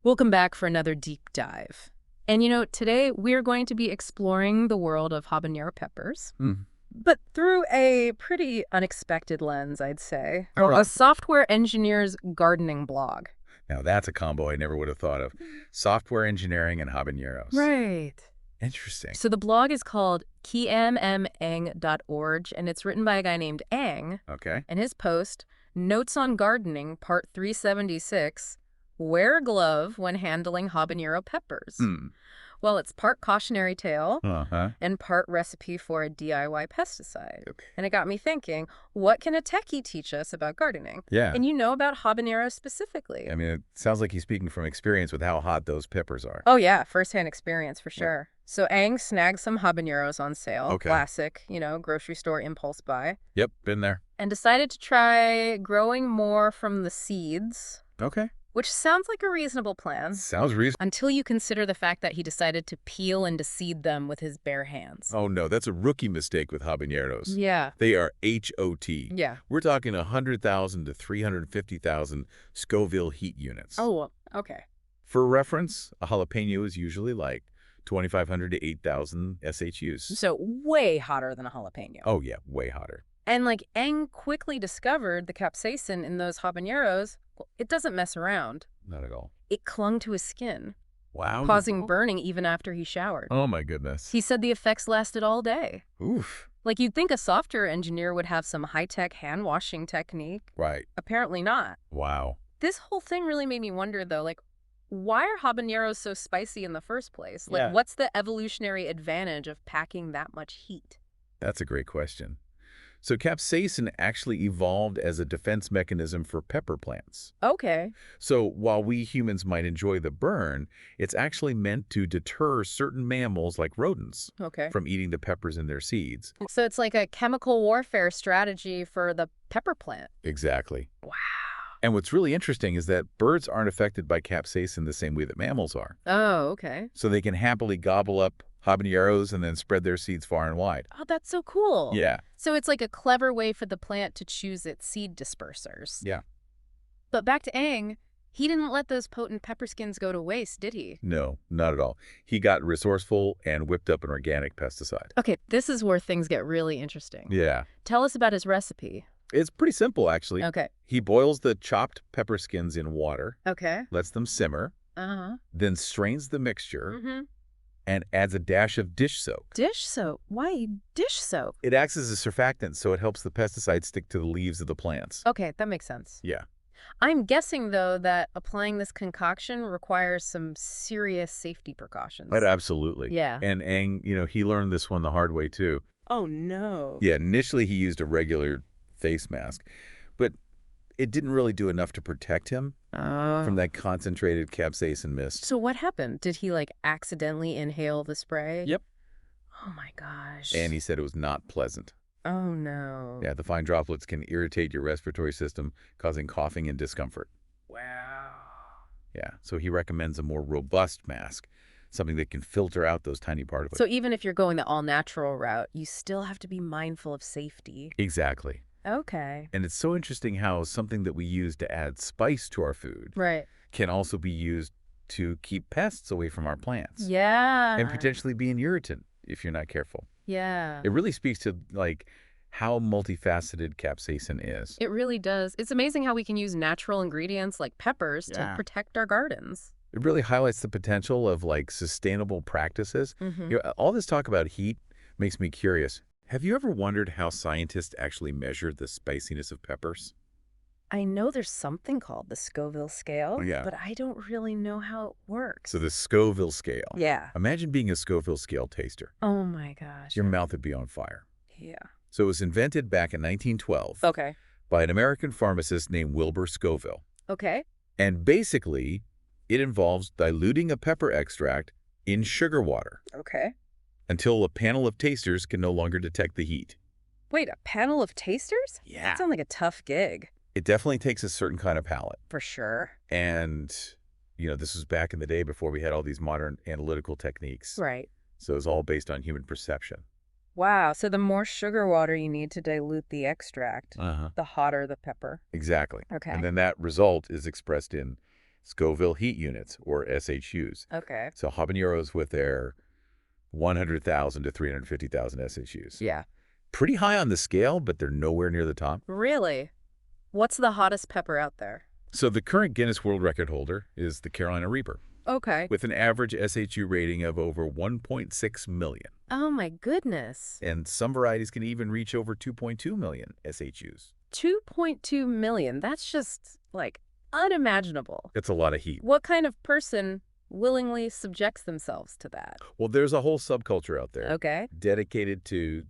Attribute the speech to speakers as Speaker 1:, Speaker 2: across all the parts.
Speaker 1: Welcome back for another deep dive. And today we're going to be exploring the world of habanero peppers,
Speaker 2: Mm.
Speaker 1: but through a pretty unexpected lens, I'd say.
Speaker 2: All
Speaker 1: A
Speaker 2: right.
Speaker 1: software engineer's gardening blog.
Speaker 2: Now that's a combo I never would have thought of. Software engineering and habaneros.
Speaker 1: Right.
Speaker 2: Interesting.
Speaker 1: So the blog is called kimmeng.org, and it's written by a guy named Ang.
Speaker 2: Okay.
Speaker 1: And his post, Notes on Gardening, Part 376, Wear a glove when handling habanero peppers.
Speaker 2: Hmm.
Speaker 1: Well, it's part cautionary tale
Speaker 2: Uh-huh.
Speaker 1: and part recipe for a DIY pesticide.
Speaker 2: Okay.
Speaker 1: And it got me thinking, what can a techie teach us about gardening?
Speaker 2: Yeah.
Speaker 1: And about habaneros specifically.
Speaker 2: I mean, it sounds like he's speaking from experience with how hot those peppers are.
Speaker 1: Oh, yeah, firsthand experience for sure. So Ang snagged some habaneros on sale.
Speaker 2: Okay.
Speaker 1: Classic, grocery store impulse buy.
Speaker 2: Yep, been there.
Speaker 1: And decided to try growing more from the seeds,
Speaker 2: Okay.
Speaker 1: which sounds like a reasonable plan.
Speaker 2: Sounds reasonable.
Speaker 1: Until you consider the fact that he decided to peel and deseed them with his bare hands.
Speaker 2: Oh, no, that's a rookie mistake with habaneros.
Speaker 1: Yeah.
Speaker 2: They are HOT.
Speaker 1: Yeah.
Speaker 2: We're talking 100,000 to 350,000 Scoville heat units.
Speaker 1: Oh, well, okay.
Speaker 2: For reference, a jalapeno is usually like 2,500 to 8,000 SHUs.
Speaker 1: So way hotter than a jalapeno.
Speaker 2: Oh, yeah, way hotter.
Speaker 1: And Ang quickly discovered the capsaicin in those habaneros, well, it doesn't mess around.
Speaker 2: Not at all.
Speaker 1: It clung to his skin,
Speaker 2: Wow.
Speaker 1: causing burning even after he showered.
Speaker 2: Oh, my goodness.
Speaker 1: He said the effects lasted all day.
Speaker 2: Oof.
Speaker 1: You'd think a software engineer would have some high-tech hand-washing technique.
Speaker 2: Right.
Speaker 1: Apparently not.
Speaker 2: Wow.
Speaker 1: This whole thing really made me wonder, though, why are habaneros so spicy in the first place?
Speaker 2: Yeah.
Speaker 1: What's the evolutionary advantage of packing that much heat?
Speaker 2: That's a great question. So capsaicin actually evolved as a defense mechanism for pepper plants.
Speaker 1: Okay.
Speaker 2: So while we humans might enjoy the burn, it's actually meant to deter certain mammals like rodents
Speaker 1: Okay.
Speaker 2: from eating the peppers in their seeds.
Speaker 1: So it's like a chemical warfare strategy for the pepper plant.
Speaker 2: Exactly.
Speaker 1: Wow.
Speaker 2: And what's really interesting is that birds aren't affected by capsaicin the same way that mammals are.
Speaker 1: Oh, okay.
Speaker 2: So they can happily gobble up habaneros and then spread their seeds far and wide.
Speaker 1: Oh, that's so cool.
Speaker 2: Yeah.
Speaker 1: So it's like a clever way for the plant to choose its seed dispersers.
Speaker 2: Yeah.
Speaker 1: But back to Ang, he didn't let those potent pepper skins go to waste, did he?
Speaker 2: No, not at all. He got resourceful and whipped up an organic pesticide.
Speaker 1: Okay, this is where things get really interesting.
Speaker 2: Yeah.
Speaker 1: Tell us about his recipe.
Speaker 2: It's pretty simple, actually.
Speaker 1: Okay.
Speaker 2: He boils the chopped pepper skins in water,
Speaker 1: Okay.
Speaker 2: lets them simmer,
Speaker 1: Uh-huh.
Speaker 2: then strains the mixture,
Speaker 1: Mm-hmm.
Speaker 2: and adds a dash of dish soap.
Speaker 1: Dish soap? Why dish soap?
Speaker 2: It acts as a surfactant, so it helps the pesticide stick to the leaves of the plants.
Speaker 1: Okay, that makes sense.
Speaker 2: Yeah.
Speaker 1: I'm guessing, though, that applying this concoction requires some serious safety precautions.
Speaker 2: But absolutely.
Speaker 1: Yeah.
Speaker 2: And Aang, he learned this one the hard way, too.
Speaker 1: Oh, no.
Speaker 2: Yeah, initially he used a regular face mask, but it didn't really do enough to protect him from that concentrated capsaicin mist.
Speaker 1: So what happened? Did he, accidentally inhale the spray?
Speaker 2: Yep.
Speaker 1: Oh, my gosh.
Speaker 2: And he said it was not pleasant.
Speaker 1: Oh, no.
Speaker 2: Yeah, the fine droplets can irritate your respiratory system, causing coughing and discomfort.
Speaker 1: Wow.
Speaker 2: Yeah, so he recommends a more robust mask, something that can filter out those tiny particles.
Speaker 1: So even if you're going the all-natural route, you still have to be mindful of safety.
Speaker 2: Exactly.
Speaker 1: Okay.
Speaker 2: And it's so interesting how something that we use to add spice to our food
Speaker 1: Right.
Speaker 2: can also be used to keep pests away from our plants.
Speaker 1: Yeah.
Speaker 2: And potentially be an irritant if you're not careful.
Speaker 1: Yeah.
Speaker 2: It really speaks to, how multifaceted capsaicin is.
Speaker 1: It really does. It's amazing how we can use natural ingredients like peppers to protect our gardens.
Speaker 2: It really highlights the potential of, sustainable practices.
Speaker 1: Mm-hmm.
Speaker 2: All this talk about heat makes me curious. Have you ever wondered how scientists actually measure the spiciness of peppers?
Speaker 1: I know there's something called the Scoville scale,
Speaker 2: Oh, yeah.
Speaker 1: but I don't really know how it works.
Speaker 2: So the Scoville scale.
Speaker 1: Yeah.
Speaker 2: Imagine being a Scoville scale taster.
Speaker 1: Oh, my gosh.
Speaker 2: Your mouth would be on fire.
Speaker 1: Yeah.
Speaker 2: So it was invented back in 1912
Speaker 1: Okay.
Speaker 2: by an American pharmacist named Wilbur Scoville.
Speaker 1: Okay.
Speaker 2: And basically, it involves diluting a pepper extract in sugar water
Speaker 1: Okay.
Speaker 2: until a panel of tasters can no longer detect the heat.
Speaker 1: Wait, a panel of tasters?
Speaker 2: Yeah.
Speaker 1: That sounds like a tough gig.
Speaker 2: It definitely takes a certain kind of palate.
Speaker 1: For sure.
Speaker 2: And, this was back in the day before we had all these modern analytical techniques.
Speaker 1: Right.
Speaker 2: So it was all based on human perception.
Speaker 1: Wow. So the more sugar water you need to dilute the extract,
Speaker 2: Uh-huh.
Speaker 1: the hotter the pepper.
Speaker 2: Exactly.
Speaker 1: Okay.
Speaker 2: And then that result is expressed in Scoville heat units, or SHUs.
Speaker 1: Okay.
Speaker 2: So habaneros with their 100,000 to 350,000 SHUs.
Speaker 1: Yeah.
Speaker 2: Pretty high on the scale, but they're nowhere near the top.
Speaker 1: Really? What's the hottest pepper out there?
Speaker 2: So the current Guinness World Record holder is the Carolina Reaper,
Speaker 1: Okay.
Speaker 2: with an average SHU rating of over 1.6 million.
Speaker 1: Oh my goodness.
Speaker 2: And some varieties can even reach over 2.2 million SHUs.
Speaker 1: 2.2 million. That's just, like, unimaginable.
Speaker 2: It's a lot of heat.
Speaker 1: What kind of person willingly subjects themselves to that?
Speaker 2: Well, there's a whole subculture out there
Speaker 1: Okay.
Speaker 2: dedicated to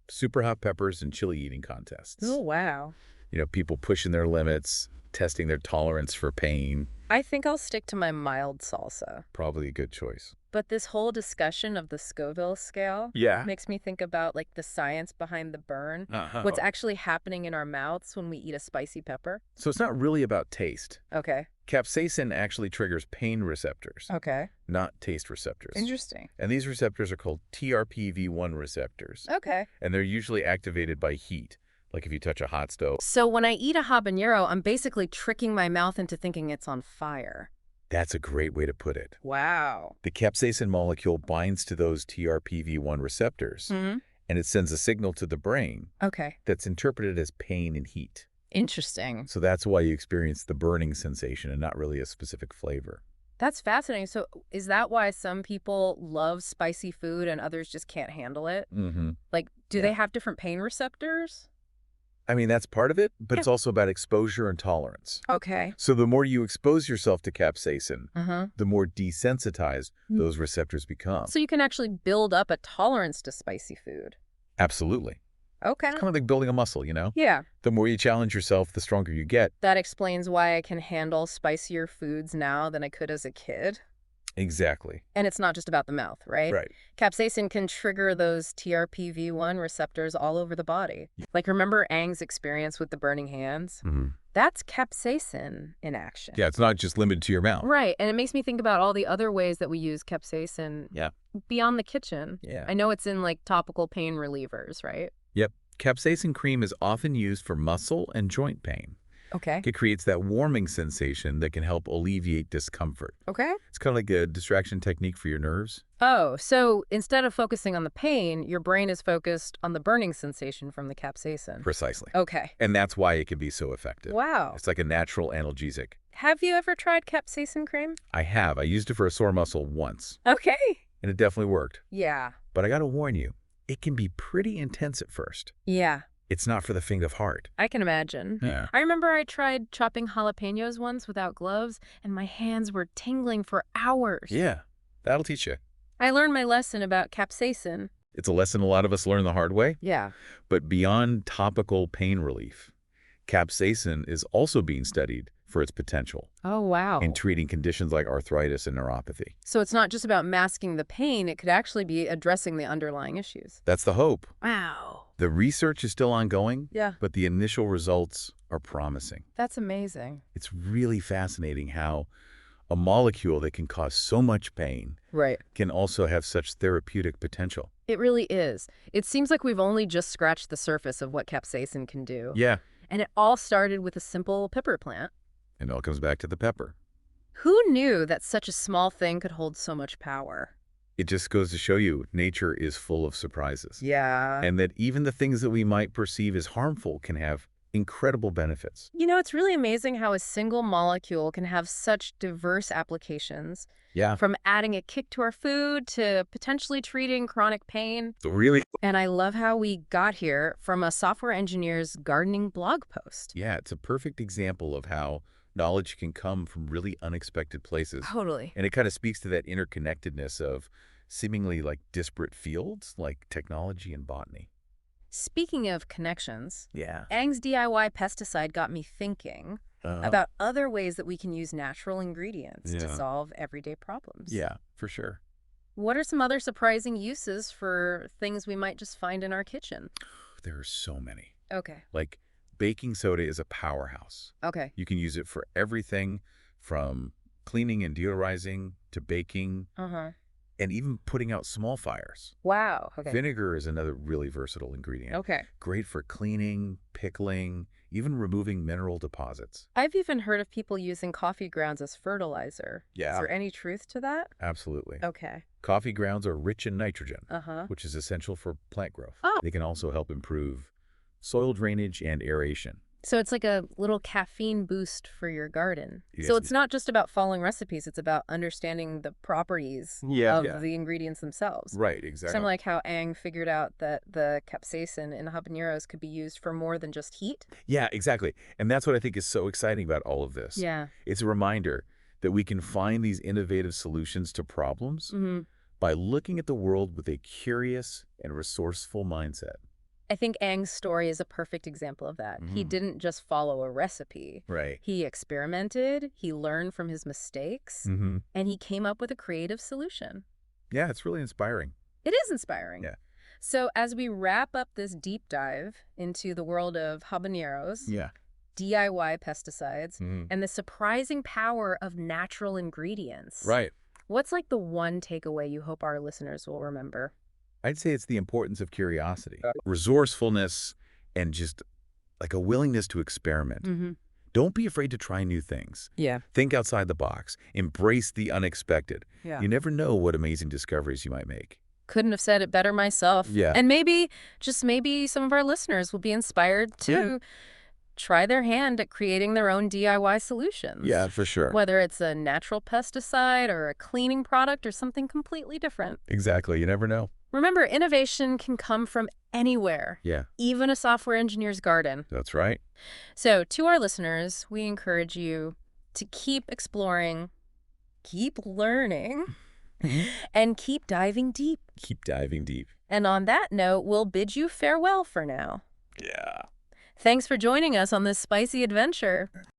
Speaker 2: super hot peppers and chili eating contests.
Speaker 1: Oh, wow.
Speaker 2: You know, people pushing their limits, testing their tolerance for pain.
Speaker 1: I think I'll stick to my mild salsa.
Speaker 2: Probably a good choice.
Speaker 1: But this whole discussion of the Scoville scale
Speaker 2: Yeah.
Speaker 1: makes me think about, like, the science behind the burn.
Speaker 2: Uh-huh.
Speaker 1: What's actually happening in our mouths when we eat a spicy pepper.
Speaker 2: So it's not really about taste.
Speaker 1: Okay.
Speaker 2: Capsaicin actually triggers pain receptors,
Speaker 1: Okay.
Speaker 2: not taste receptors.
Speaker 1: Interesting.
Speaker 2: And these receptors are called TRPV1 receptors.
Speaker 1: Okay.
Speaker 2: And they're usually activated by heat, like if you touch a hot stove.
Speaker 1: So when I eat a habanero, I'm basically tricking my mouth into thinking it's on fire.
Speaker 2: That's a great way to put it.
Speaker 1: Wow.
Speaker 2: The capsaicin molecule binds to those TRPV1 receptors,
Speaker 1: Mm-hmm.
Speaker 2: and it sends a signal to the brain
Speaker 1: Okay.
Speaker 2: that's interpreted as pain and heat.
Speaker 1: Interesting.
Speaker 2: So that's why you experience the burning sensation and not really a specific flavor.
Speaker 1: That's fascinating. So is that why some people love spicy food and others just can't handle it?
Speaker 2: Mm-hmm.
Speaker 1: Like, do
Speaker 2: Yeah.
Speaker 1: they have different pain receptors?
Speaker 2: I mean, that's part of it, but
Speaker 1: Yeah.
Speaker 2: it's also about exposure and tolerance.
Speaker 1: Okay.
Speaker 2: So the more you expose yourself to capsaicin,
Speaker 1: Uh-huh.
Speaker 2: the more desensitized
Speaker 1: Mm.
Speaker 2: those receptors become.
Speaker 1: So you can actually build up a tolerance to spicy food.
Speaker 2: Absolutely.
Speaker 1: Okay.
Speaker 2: It's kind of like building a muscle, you know?
Speaker 1: Yeah.
Speaker 2: The more you challenge yourself, the stronger you get.
Speaker 1: That explains why I can handle spicier foods now than I could as a kid.
Speaker 2: Exactly.
Speaker 1: And it's not just about the mouth, right?
Speaker 2: Right.
Speaker 1: Capsaicin can trigger those TRPV1 receptors all over the body. Like, remember Aang's experience with the burning hands?
Speaker 2: Mm-hmm.
Speaker 1: That's capsaicin in action.
Speaker 2: Yeah, it's not just limited to your mouth.
Speaker 1: Right. And it makes me think about all the other ways that we use capsaicin
Speaker 2: Yeah.
Speaker 1: beyond the kitchen.
Speaker 2: Yeah.
Speaker 1: I know it's in, like, topical pain relievers, right?
Speaker 2: Yep. Capsaicin cream is often used for muscle and joint pain.
Speaker 1: Okay.
Speaker 2: It creates that warming sensation that can help alleviate discomfort.
Speaker 1: Okay.
Speaker 2: It's kind of like a distraction technique for your nerves.
Speaker 1: Oh, so instead of focusing on the pain, your brain is focused on the burning sensation from the capsaicin.
Speaker 2: Precisely.
Speaker 1: Okay.
Speaker 2: And that's why it can be so effective.
Speaker 1: Wow.
Speaker 2: It's like a natural analgesic.
Speaker 1: Have you ever tried capsaicin cream?
Speaker 2: I have. I used it for a sore muscle once,
Speaker 1: Okay.
Speaker 2: and it definitely worked.
Speaker 1: Yeah.
Speaker 2: But I got to warn you, it can be pretty intense at first.
Speaker 1: Yeah.
Speaker 2: It's not for the faint of heart.
Speaker 1: I can imagine.
Speaker 2: Yeah.
Speaker 1: I remember I tried chopping jalapenos once without gloves, and my hands were tingling for hours.
Speaker 2: Yeah, that'll teach you.
Speaker 1: I learned my lesson about capsaicin.
Speaker 2: It's a lesson a lot of us learn the hard way.
Speaker 1: Yeah.
Speaker 2: But beyond topical pain relief, capsaicin is also being studied for its potential
Speaker 1: Oh, wow.
Speaker 2: in treating conditions like arthritis and neuropathy.
Speaker 1: So it's not just about masking the pain, it could actually be addressing the underlying issues.
Speaker 2: That's the hope.
Speaker 1: Wow.
Speaker 2: The research is still ongoing,
Speaker 1: Yeah.
Speaker 2: but the initial results are promising.
Speaker 1: That's amazing.
Speaker 2: It's really fascinating how a molecule that can cause so much pain
Speaker 1: Right.
Speaker 2: can also have such therapeutic potential.
Speaker 1: It really is. It seems like we've only just scratched the surface of what capsaicin can do.
Speaker 2: Yeah,
Speaker 1: And it all started with a simple pepper plant.
Speaker 2: and it all comes back to the pepper.
Speaker 1: Who knew that such a small thing could hold so much power?
Speaker 2: It just goes to show you nature is full of surprises.
Speaker 1: Yeah.
Speaker 2: And that even the things that we might perceive as harmful can have incredible benefits.
Speaker 1: You know, it's really amazing how a single molecule can have such diverse applications,
Speaker 2: Yeah.
Speaker 1: from adding a kick to our food to potentially treating chronic pain.
Speaker 2: So really,
Speaker 1: And I love how we got here from a software engineer's gardening blog post.
Speaker 2: yeah, it's a perfect example of how knowledge can come from really unexpected places.
Speaker 1: Totally.
Speaker 2: And it kind of speaks to that interconnectedness of seemingly like disparate fields like technology and botany.
Speaker 1: Speaking of connections,
Speaker 2: Yeah.
Speaker 1: Aang's DIY pesticide got me thinking about other ways that we can use natural ingredients to
Speaker 2: Yeah.
Speaker 1: solve everyday problems.
Speaker 2: Yeah, for sure.
Speaker 1: What are some other surprising uses for things we might just find in our kitchen?
Speaker 2: There are so many.
Speaker 1: Okay.
Speaker 2: Like baking soda is a powerhouse.
Speaker 1: Okay.
Speaker 2: You can use it for everything from cleaning and deodorizing to baking.
Speaker 1: Uh-huh.
Speaker 2: and even putting out small fires.
Speaker 1: Wow. Okay.
Speaker 2: Vinegar is another really versatile ingredient.
Speaker 1: Okay.
Speaker 2: Great for cleaning, pickling, even removing mineral deposits.
Speaker 1: I've even heard of people using coffee grounds as fertilizer.
Speaker 2: Yeah.
Speaker 1: Is there any truth to that?
Speaker 2: Absolutely.
Speaker 1: Okay.
Speaker 2: Coffee grounds are rich in nitrogen,
Speaker 1: Uh-huh.
Speaker 2: which is essential for plant growth.
Speaker 1: Oh.
Speaker 2: They can also help improve soil drainage and aeration.
Speaker 1: So it's like a little caffeine boost for your garden.
Speaker 2: Yes.
Speaker 1: So it's not just about following recipes, it's about understanding the properties of the ingredients themselves.
Speaker 2: Right, exactly.
Speaker 1: Kind of like how Ang figured out that the capsaicin in habaneros could be used for more than just heat.
Speaker 2: Yeah, exactly. And that's what I think is so exciting about all of this.
Speaker 1: Yeah.
Speaker 2: It's a reminder that we can find these innovative solutions to problems by looking at the world with a curious and resourceful mindset.
Speaker 1: I think Ang's story is a perfect example of that. He didn't just follow a recipe.
Speaker 2: Right.
Speaker 1: He experimented, he learned from his mistakes, and he came up with a creative solution.
Speaker 2: Yeah, it's really inspiring.
Speaker 1: It is inspiring.
Speaker 2: Yeah.
Speaker 1: So as we wrap up this deep dive into the world of habaneros, DIY pesticides, and the surprising power of natural ingredients.
Speaker 2: Right.
Speaker 1: What's like the one takeaway you hope our listeners will remember?
Speaker 2: I'd say it's the importance of curiosity, resourcefulness, and just like a willingness to experiment. Don't be afraid to try new things.
Speaker 1: Yeah.
Speaker 2: Think outside the box. Embrace the unexpected.
Speaker 1: Yeah.
Speaker 2: You never know what amazing discoveries you might make.
Speaker 1: Couldn't have said it better myself.
Speaker 2: Yeah.
Speaker 1: And maybe, just maybe, some of our listeners will be inspired to try their hand at creating their own DIY solutions.
Speaker 2: Yeah, for sure.
Speaker 1: Whether it's a natural pesticide or a cleaning product or something completely different.
Speaker 2: Exactly. You never know.
Speaker 1: Remember, innovation can come from anywhere.
Speaker 2: Yeah.
Speaker 1: Even a software engineer's garden.
Speaker 2: That's right.
Speaker 1: So, to our listeners, we encourage you to keep exploring, keep learning, and keep diving deep.
Speaker 2: Keep diving deep.
Speaker 1: And on that note, we'll bid you farewell for now.
Speaker 2: Yeah.
Speaker 1: Thanks for joining us on this spicy adventure.